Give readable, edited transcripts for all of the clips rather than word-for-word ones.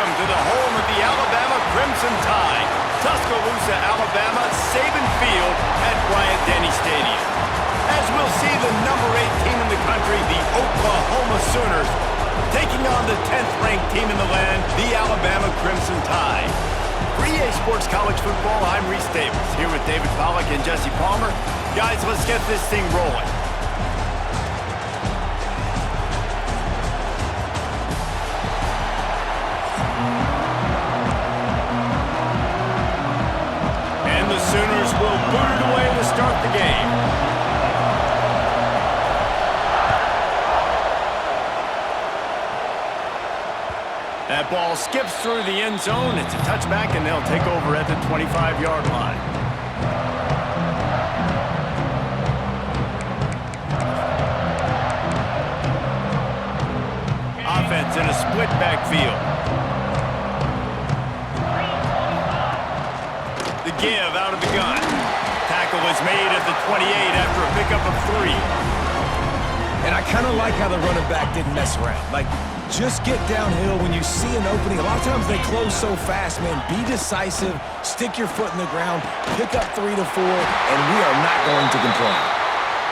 Welcome to the home of the Alabama Crimson Tide, Tuscaloosa, Alabama, Saban Field at Bryant-Denny Stadium. As we'll see the number 8 team in the country, the Oklahoma Sooners, taking on the 10th-ranked team in the land, the Alabama Crimson Tide. For EA Sports College Football, I'm Reese Davis, here with David Pollack and Jesse Palmer. Guys, let's get this thing rolling. And the Sooners will boot it away to start the game. That ball skips through the end zone. It's a touchback, and they'll take over at the 25-yard line. Offense in a split backfield. The give out of the gun. Tackle is made at the 28 after a pickup of 3. And I kind of like how the running back didn't mess around. Just get downhill when you see an opening. A lot of times they close so fast, man. Be decisive, stick your foot in the ground, pick up 3 to 4, and we are not going to complain.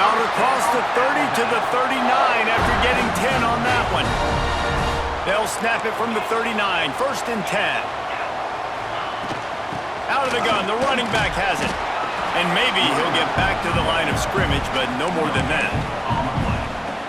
Out across the 30 to the 39 after getting 10 on that one. They'll snap it from the 39, 1st and 10. Out of the gun, the running back has it. And maybe he'll get back to the line of scrimmage, but no more than that.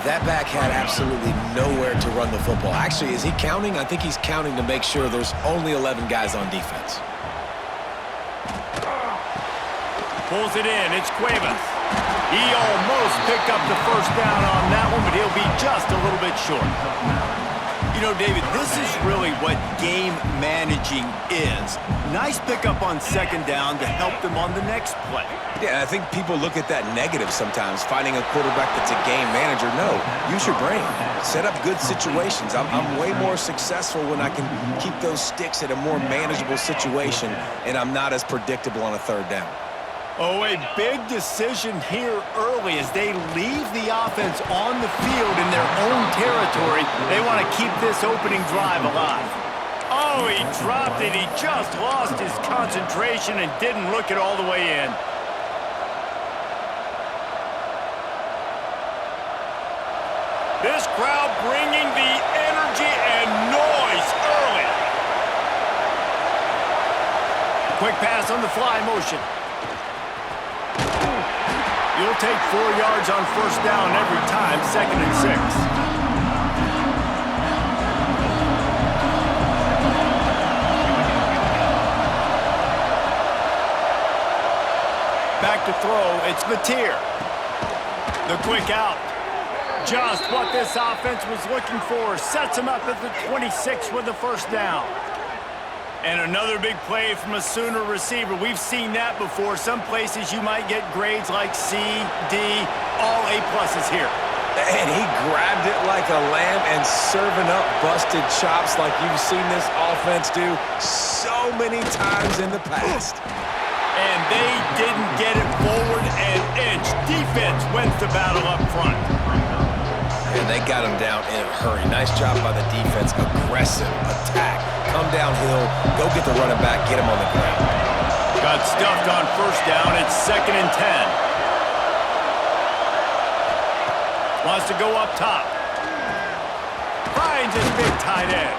That back had absolutely nowhere to run the football. Actually, is he counting? I think he's counting to make sure there's only 11 guys on defense. Pulls it in. It's Cuevas. He almost picked up the first down on that one, but he'll be just a little bit short. You know, David, this is really what game managing is. Nice pickup on 2nd down to help them on the next play. Yeah, I think people look at that negative sometimes, finding a quarterback that's a game manager. No, use your brain. Set up good situations. I'm way more successful when I can keep those sticks at a more manageable situation, and I'm not as predictable on a 3rd down. Oh, a big decision here early as they leave the offense on the field in their own territory. They want to keep this opening drive alive. Oh, he dropped it. He just lost his concentration and didn't look it all the way in. This crowd bringing the energy and noise early. Quick pass on the fly motion. You'll take 4 yards on 1st down every time, 2nd and 6. Back to throw, it's Mateer. The quick out. Just what this offense was looking for. Sets him up at the 26 with the 1st down. And another big play from a Sooner receiver. We've seen that before. Some places you might get grades like C, D, all A-pluses here. And he grabbed it like a lamb and serving up busted chops like you've seen this offense do so many times in the past. And they didn't get it forward an inch. Defense wins the battle up front. And they got him down in a hurry. Nice job by the defense. Aggressive attack. Come downhill. Go get the running back. Get him on the ground. Got stuffed on 1st down. It's 2nd and 10. Wants to go up top. Finds his big tight end.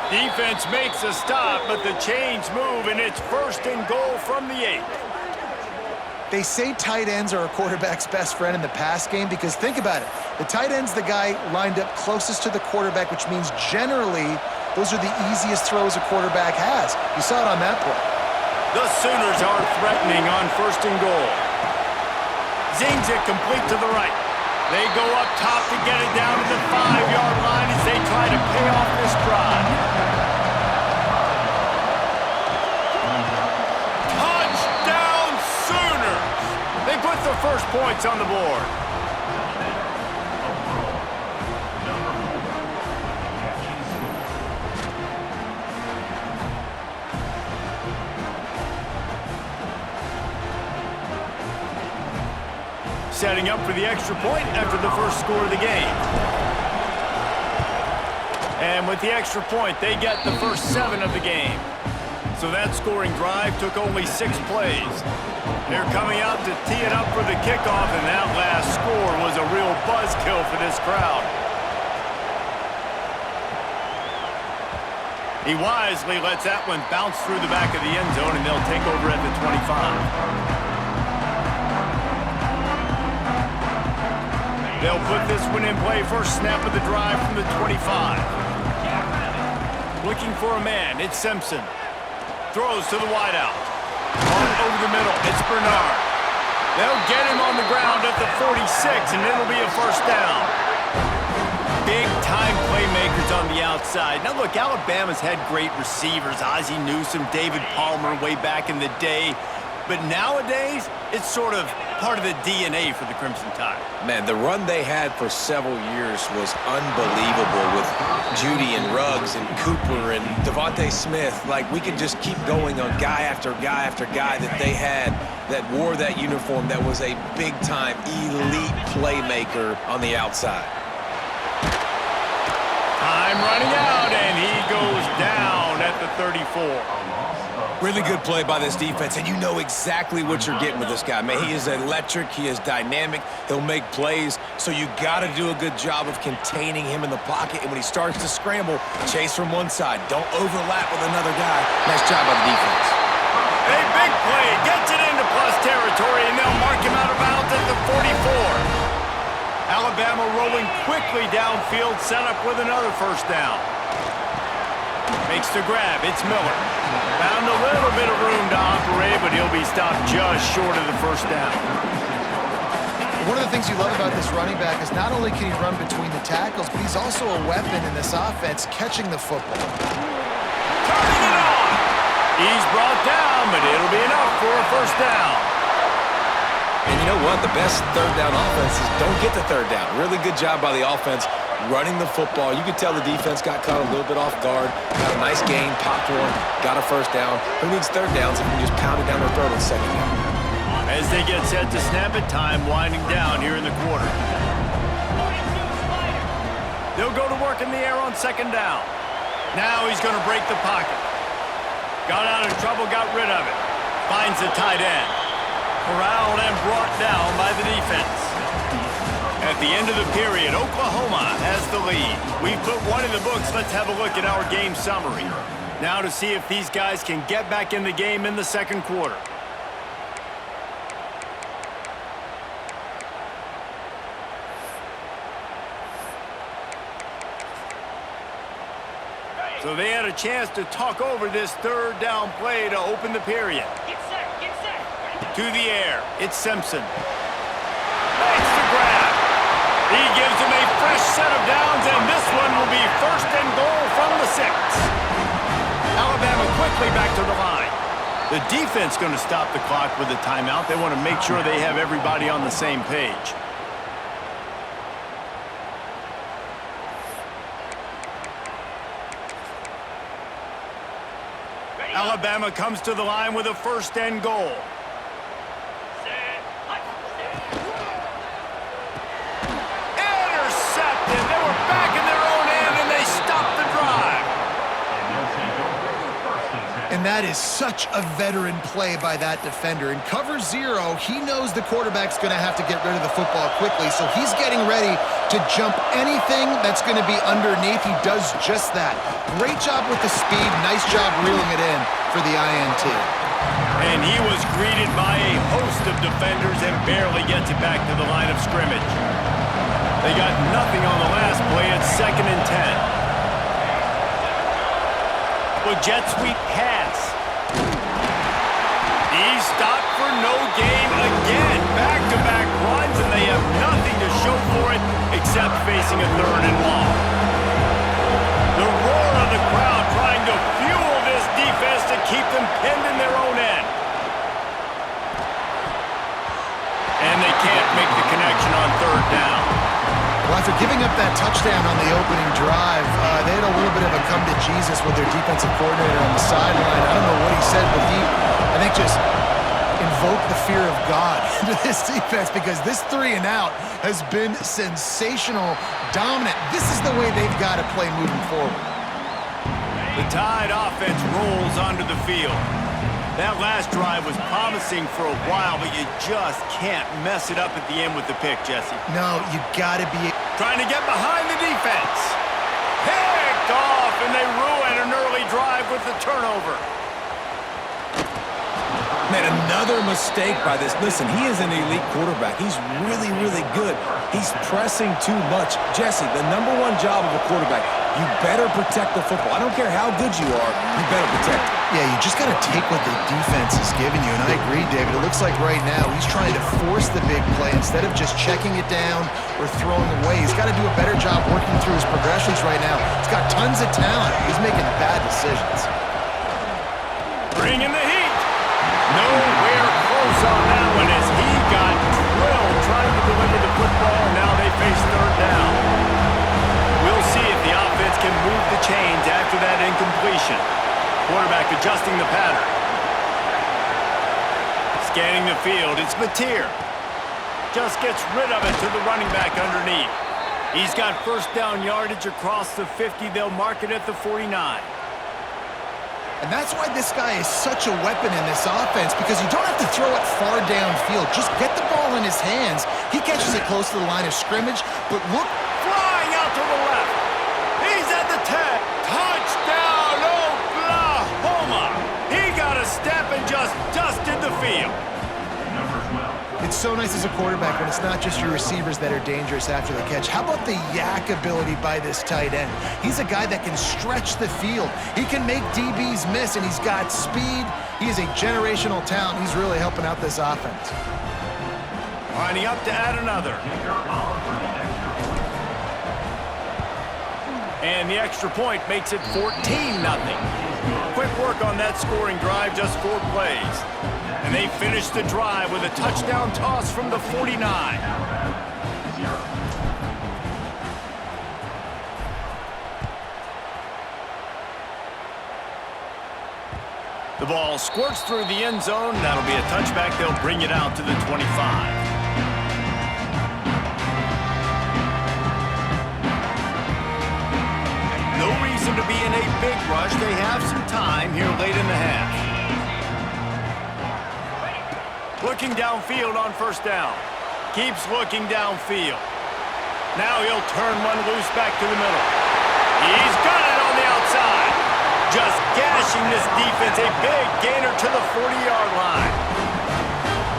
Defense makes a stop, but the chains move, and it's 1st and goal from the 8. They say tight ends are a quarterback's best friend in the pass game because think about it. The tight end's the guy lined up closest to the quarterback, which means generally those are the easiest throws a quarterback has. You saw it on that play. The Sooners are threatening on 1st and goal. Zings it complete to the right. They go up top to get it down to the 5-yard line as they try to pay off this drive. Touchdown Sooners! They put the first points on the board. Setting up for the extra point after the first score of the game. And with the extra point, they get the first 7 of the game. So that scoring drive took only 6 plays. They're coming out to tee it up for the kickoff, and that last score was a real buzzkill for this crowd. He wisely lets that one bounce through the back of the end zone, and they'll take over at the 25. They'll put this one in play first snap of the drive from the 25. Looking for a man, it's Simpson. Throws to the wideout. On over the middle, it's Bernard. They'll get him on the ground at the 46, and it'll be a first down. Big-time playmakers on the outside. Now, look, Alabama's had great receivers. Ozzie Newsome, David Palmer way back in the day. But nowadays, it's sort of part of the DNA for the Crimson Tide. Man, the run they had for several years was unbelievable with Judy and Ruggs and Cooper and Devontae Smith. Like, we could just keep going on guy after guy after guy that they had that wore that uniform that was a big-time elite playmaker on the outside. Time running out, and he goes down at the 34. Really good play by this defense, and you know exactly what you're getting with this guy. Man, he is electric. He is dynamic. He'll make plays, so you got to do a good job of containing him in the pocket. And when he starts to scramble, chase from one side. Don't overlap with another guy. Nice job by the defense. A big play gets it into plus territory, and they'll mark him out of bounds at the 44. Alabama rolling quickly downfield, set up with another first down. Makes the grab. It's Miller. Found a little bit of room to operate, but he'll be stopped just short of the first down. One of the things you love about this running back is not only can he run between the tackles, but he's also a weapon in this offense catching the football. Turning it on. He's brought down, but it'll be enough for a first down. And you know what? The best third down offenses don't get the third down. Really good job by the offense running the football. You could tell the defense got caught a little bit off guard. Got a nice gain, popped one, got a first down. Who needs third downs if you can just pound it down their throat on second down? As they get set to snap it, time winding down here in the quarter. They'll go to work in the air on second down. Now he's going to break the pocket. Got out of trouble, got rid of it. Finds the tight end. Corralled and brought down by the defense. At the end of the period, Oklahoma has the lead. We've put one in the books. Let's have a look at our game summary. Now to see if these guys can get back in the game in the second quarter. So they had a chance to talk over this third down play to open the period. To the air, it's Simpson. Makes the grab. He gives him a fresh set of downs, and this one will be first and goal from the 6. Alabama quickly back to the line. The defense going to stop the clock with a timeout. They want to make sure they have everybody on the same page. Alabama comes to the line with a first and goal. Intercepted. They were back in their own end, and they stopped the drive. And that is such a veteran play by that defender. In cover 0, he knows the quarterback's going to have to get rid of the football quickly, so he's getting ready to jump anything that's going to be underneath. He does just that. Great job with the speed. Nice job reeling it in for the INT. And he was greeted by a host of defenders and barely gets it back to the line of scrimmage. They got nothing on the last play. It's 2nd and 10. Well, jet sweep pass. He's stopped for no gain again. Back-to-back runs, and they have nothing to show for it except facing a 3rd and long. The roar of the crowd trying to fuel this defense to keep them pinned in their own end. And they can't make the connection on 3rd down. Well, after giving up that touchdown on the opening drive, they had a little bit of a come to Jesus with their defensive coordinator on the sideline. I don't know what he said, but he, I think, just invoke the fear of God into this defense because this 3-and-out has been sensational, dominant. This is the way they've got to play moving forward. The Tide offense rolls onto the field. That last drive was promising for a while, but you just can't mess it up at the end with the pick, Jesse. No, you got to be... Trying to get behind the defense. Picked off, and they ruin an early drive with the turnover. Man, another mistake by this. Listen, he is an elite quarterback. He's really, really good. He's pressing too much. Jesse, the #1 job of a quarterback, you better protect the football. I don't care how good you are, you better protect it. Yeah, you just got to take what the defense is giving you, and I agree, David. It looks like right now he's trying to force the big play instead of just checking it down or throwing away. He's got to do a better job working through his progressions right now. He's got tons of talent. He's making bad decisions. Bring in the heat. Nowhere close on that one as he got drilled trying to deliver the football. Now they face third down. We'll see if the offense can move the chains after that incompletion. Quarterback adjusting the pattern. Scanning the field, it's Mateer. Just gets rid of it to the running back underneath. He's got first down yardage across the 50. They'll mark it at the 49. And that's why this guy is such a weapon in this offense, because you don't have to throw it far downfield. Just get the ball in his hands. He catches it close to the line of scrimmage, but look. Flying out to the left. He's at the 10. Touchdown, Oklahoma. He got a step and just dusted the field. It's so nice as a quarterback when it's not just your receivers that are dangerous after the catch. How about the yak ability by this tight end? He's a guy that can stretch the field. He can make DBs miss, and he's got speed. He is a generational talent. He's really helping out this offense. Lining up to add another. And the extra point makes it 14-0. Quick work on that scoring drive, just 4 plays. And they finish the drive with a touchdown toss from the 49. The ball squirts through the end zone. That'll be a touchback. They'll bring it out to the 25. No reason to be in a big rush. They have some time here late in the half. Looking downfield on first down. Keeps looking downfield. Now he'll turn one loose back to the middle. He's got it on the outside. Just gashing this defense. A big gainer to the 40-yard line.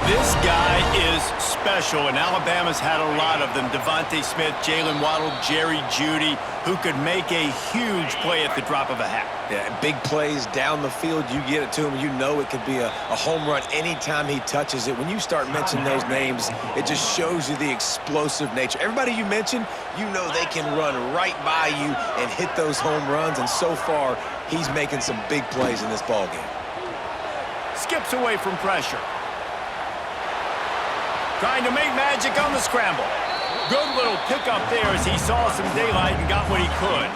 This guy is special, and Alabama's had a lot of them. Devontae Smith, Jalen Waddle, Jerry Jeudy, who could make a huge play at the drop of a hat. Yeah, big plays down the field. You get it to him, you know it could be a home run anytime he touches it. When you start mentioning those names, it just shows you the explosive nature. Everybody you mentioned, you know they can run right by you and hit those home runs, and so far, he's making some big plays in this ballgame. Skips away from pressure. Trying to make magic on the scramble. Good little pickup there as he saw some daylight and got what he could.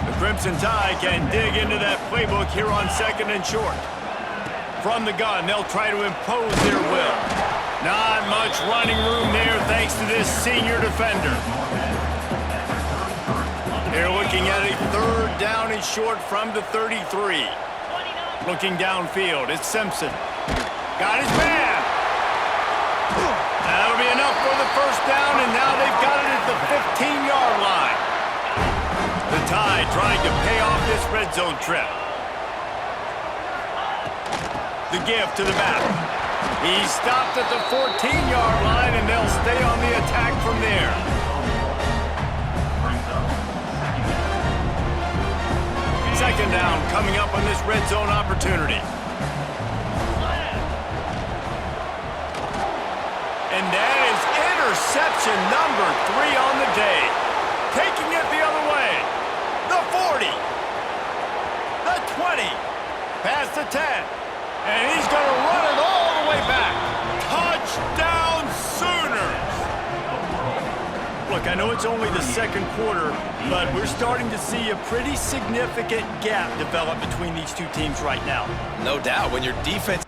The Crimson Tide can dig into that playbook here on 2nd and short. From the gun, they'll try to impose their will. Not much running room there thanks to this senior defender. They're looking at a 3rd down and short from the 33. Looking downfield, it's Simpson. Got his man. That'll be enough for the first down, and now they've got it at the 15-yard line. The Tide trying to pay off this red zone trip. The give to the back. He's stopped at the 14-yard line, and they'll stay on the attack from there. Second down coming up on this red zone opportunity. And that is interception number 3 on the day. Taking it the other way. The 40. The 20. Past the 10. And he's going to run it all the way back. Touchdown Sooners. Look, I know it's only the 2nd quarter, but we're starting to see a pretty significant gap develop between these two teams right now. No doubt, when your defense